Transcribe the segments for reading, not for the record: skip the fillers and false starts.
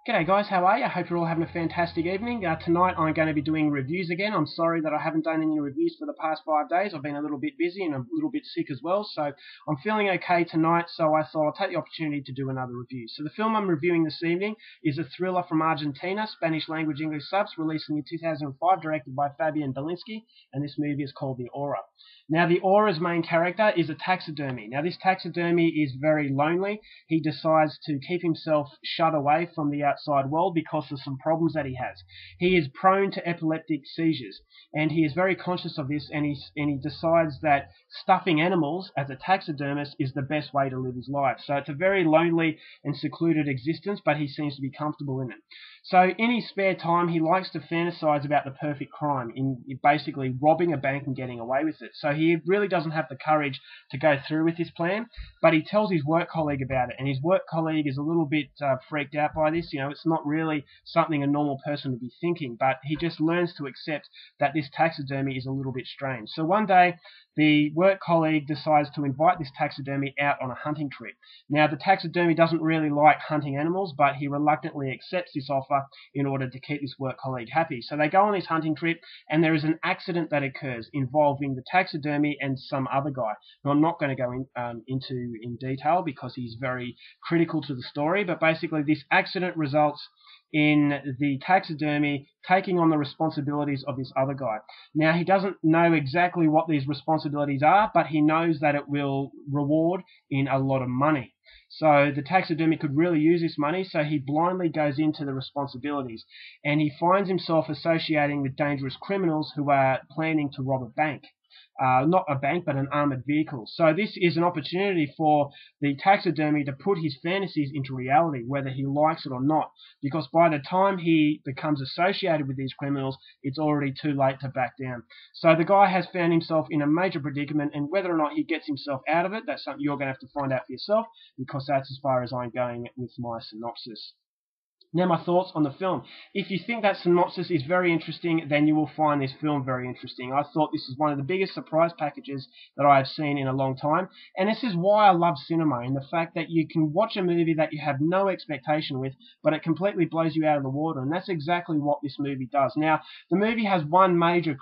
G'day guys, how are you? I hope you're all having a fantastic evening. Tonight I'm going to be doing reviews again. I'm sorry that I haven't done any reviews for the past 5 days. I've been a little bit busy and a little bit sick as well, so I'm feeling okay tonight, so I thought I'll take the opportunity to do another review. So the film I'm reviewing this evening is a thriller from Argentina, Spanish language English subs, released in 2005, directed by Fabian Belinsky, and this movie is called The Aura. Now, the Aura's main character is a taxidermy. Now, this taxidermy is very lonely. He decides to keep himself shut away from the outside world because of some problems that he has. He is prone to epileptic seizures, and he is very conscious of this, and he decides that stuffing animals as a taxidermist is the best way to live his life. So it's a very lonely and secluded existence, but he seems to be comfortable in it. So in his spare time, he likes to fantasize about the perfect crime, in basically robbing a bank and getting away with it. So he really doesn't have the courage to go through with his plan, but he tells his work colleague about it, and his work colleague is a little bit freaked out by this. You know, it's not really something a normal person would be thinking, but he just learns to accept that this taxidermy is a little bit strange. So one day, the work colleague decides to invite this taxidermy out on a hunting trip. Now, the taxidermy doesn't really like hunting animals, but he reluctantly accepts this offer in order to keep his work colleague happy. So they go on this hunting trip, and there is an accident that occurs involving the taxidermy and some other guy, who I'm not going to go into in detail because he's very critical to the story, but basically this accident results in the taxidermy taking on the responsibilities of this other guy. Now, he doesn't know exactly what these responsibilities are, but he knows that it will reward in a lot of money. So the taxidermy could really use this money, so he blindly goes into the responsibilities, and he finds himself associating with dangerous criminals who are planning to rob a bank. Not a bank, but an armoured vehicle. So this is an opportunity for the taxidermy to put his fantasies into reality, whether he likes it or not, because by the time he becomes associated with these criminals, it's already too late to back down. So the guy has found himself in a major predicament, and whether or not he gets himself out of it, that's something you're going to have to find out for yourself, because that's as far as I'm going with my synopsis. Now, my thoughts on the film. If you think that synopsis is very interesting, then you will find this film very interesting. I thought this is one of the biggest surprise packages that I have seen in a long time, and this is why I love cinema, in the fact that you can watch a movie that you have no expectation with, but it completely blows you out of the water, and that's exactly what this movie does. Now, the movie has one major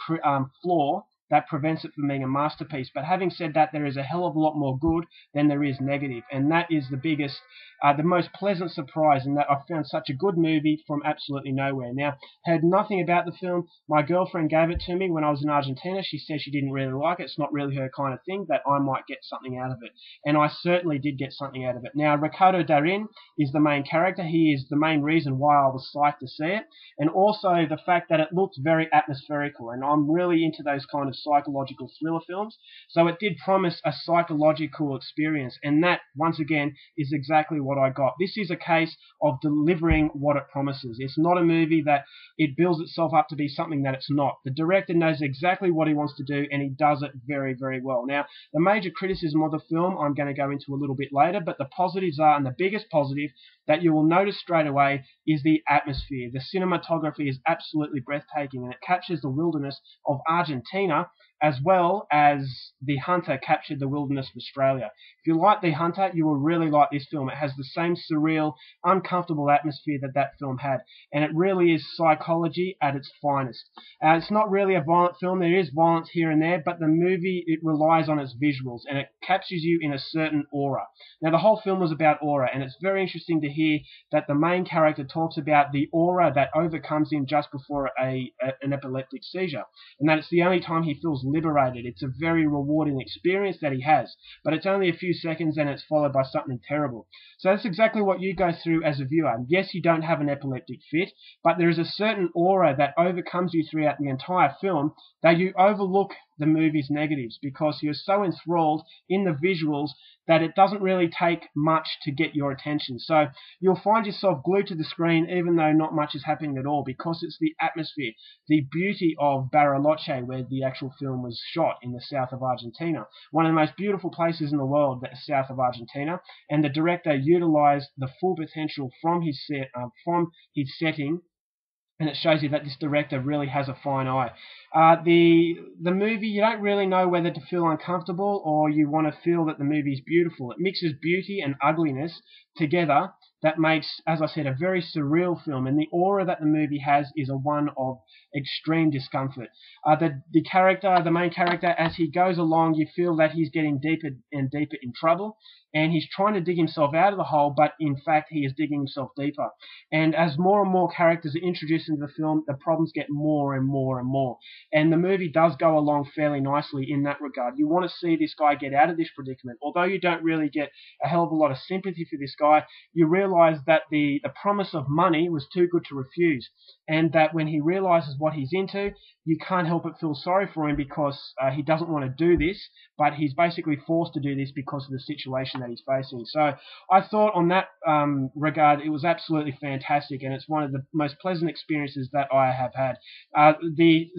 flaw that prevents it from being a masterpiece. But having said that, there is a hell of a lot more good than there is negative, and that is the most pleasant surprise, in that I found such a good movie from absolutely nowhere. Now, heard nothing about the film. My girlfriend gave it to me when I was in Argentina. She said she didn't really like it. It's not really her kind of thing, that I might get something out of it, and I certainly did get something out of it. Now, Ricardo Darin is the main character. He is the main reason why I was psyched to see it, and also the fact that it looked very atmospherical, and I'm really into those kind of psychological thriller films, so it did promise a psychological experience, and that, once again, is exactly what I got. This is a case of delivering what it promises. It's not a movie that it builds itself up to be something that it's not. The director knows exactly what he wants to do, and he does it very, very well. Now, the major criticism of the film I'm going to go into a little bit later, but the positives are, and the biggest positive that you will notice straight away, is the atmosphere. The cinematography is absolutely breathtaking, and it captures the wilderness of Argentina as well as The Hunter captured the wilderness of Australia. If you like The Hunter, you will really like this film. It has the same surreal, uncomfortable atmosphere that that film had, and it really is psychology at its finest. It's not really a violent film. There is violence here and there, but the movie, it relies on its visuals, and it captures you in a certain aura. Now, the whole film was about aura, and it's very interesting to hear that the main character talks about the aura that overcomes him just before an epileptic seizure, and that it's the only time he feels liberated. It's a very rewarding experience that he has, but it's only a few seconds, and it's followed by something terrible. So that's exactly what you go through as a viewer. Yes, you don't have an epileptic fit, but there is a certain aura that overcomes you throughout the entire film that you overlook the movie's negatives, because you're so enthralled in the visuals that it doesn't really take much to get your attention. So you'll find yourself glued to the screen even though not much is happening at all, because it's the atmosphere, the beauty of Bariloche, where the actual film was shot in the south of Argentina. One of the most beautiful places in the world, the south of Argentina, and the director utilized the full potential from his setting, and it shows you that this director really has a fine eye. The movie, you don't really know whether to feel uncomfortable or you want to feel that the movie is beautiful. It mixes beauty and ugliness together that makes, as I said, a very surreal film. And the aura that the movie has is a one of extreme discomfort. The main character, as he goes along, you feel that he's getting deeper and deeper in trouble, and he's trying to dig himself out of the hole, but in fact he is digging himself deeper. And as more and more characters are introduced into the film, the problems get more and more and more. And the movie does go along fairly nicely in that regard. You want to see this guy get out of this predicament. Although you don't really get a hell of a lot of sympathy for this guy, you realize that the promise of money was too good to refuse, and that when he realizes what he's into, you can't help but feel sorry for him because he doesn't want to do this, but he's basically forced to do this because of the situation that he's facing. So I thought on that regard it was absolutely fantastic, and it's one of the most pleasant experiences that I have had. The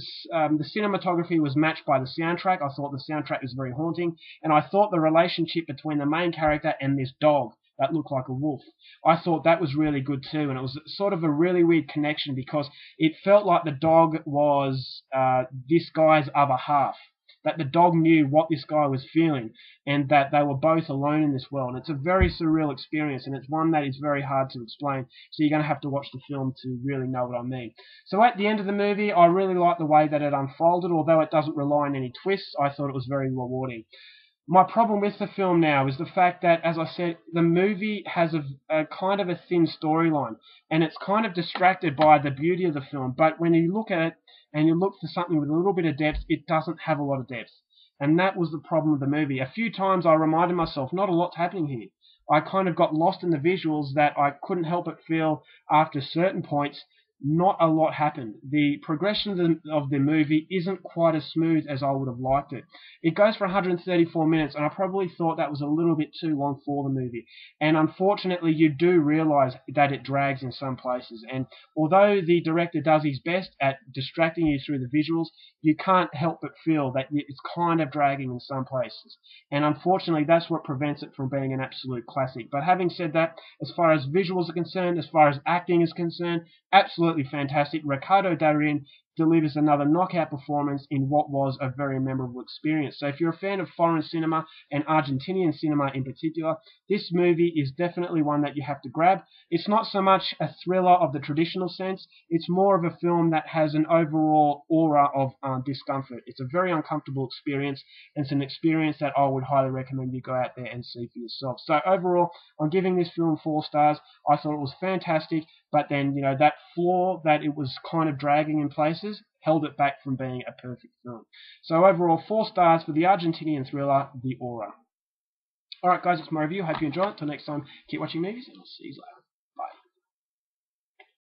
cinematography was matched by the soundtrack. I thought the soundtrack was very haunting, and I thought the relationship between the main character and this dog that looked like a wolf, I thought that was really good too, and it was sort of a really weird connection because it felt like the dog was this guy's other half, that the dog knew what this guy was feeling, and that they were both alone in this world. And it's a very surreal experience, and it's one that is very hard to explain, so you're going to have to watch the film to really know what I mean. So at the end of the movie, I really liked the way that it unfolded. Although it doesn't rely on any twists, I thought it was very rewarding. My problem with the film now is the fact that, as I said, the movie has a kind of a thin storyline, and it's kind of distracted by the beauty of the film. But when you look at it and you look for something with a little bit of depth, it doesn't have a lot of depth. And that was the problem with the movie. A few times I reminded myself, not a lot's happening here. I kind of got lost in the visuals that I couldn't help but feel after certain points not a lot happened. The progression of the movie isn't quite as smooth as I would have liked it. It goes for 134 minutes, and I probably thought that was a little bit too long for the movie. And unfortunately, you do realize that it drags in some places. And although the director does his best at distracting you through the visuals, you can't help but feel that it's kind of dragging in some places. And unfortunately, that's what prevents it from being an absolute classic. But having said that, as far as visuals are concerned, as far as acting is concerned, absolutely fantastic. Ricardo Darín delivers another knockout performance in what was a very memorable experience. So if you're a fan of foreign cinema and Argentinian cinema in particular, this movie is definitely one that you have to grab. It's not so much a thriller of the traditional sense, it's more of a film that has an overall aura of discomfort. It's a very uncomfortable experience, and it's an experience that I would highly recommend you go out there and see for yourself. So overall, I'm giving this film 4 stars. I thought it was fantastic, but then, that flaw that it was kind of dragging in places held it back from being a perfect film. So overall, 4 stars for the Argentinian thriller, The Aura. Alright guys, it's my review. Hope you enjoyed it. Till next time, keep watching movies, and I'll see you later.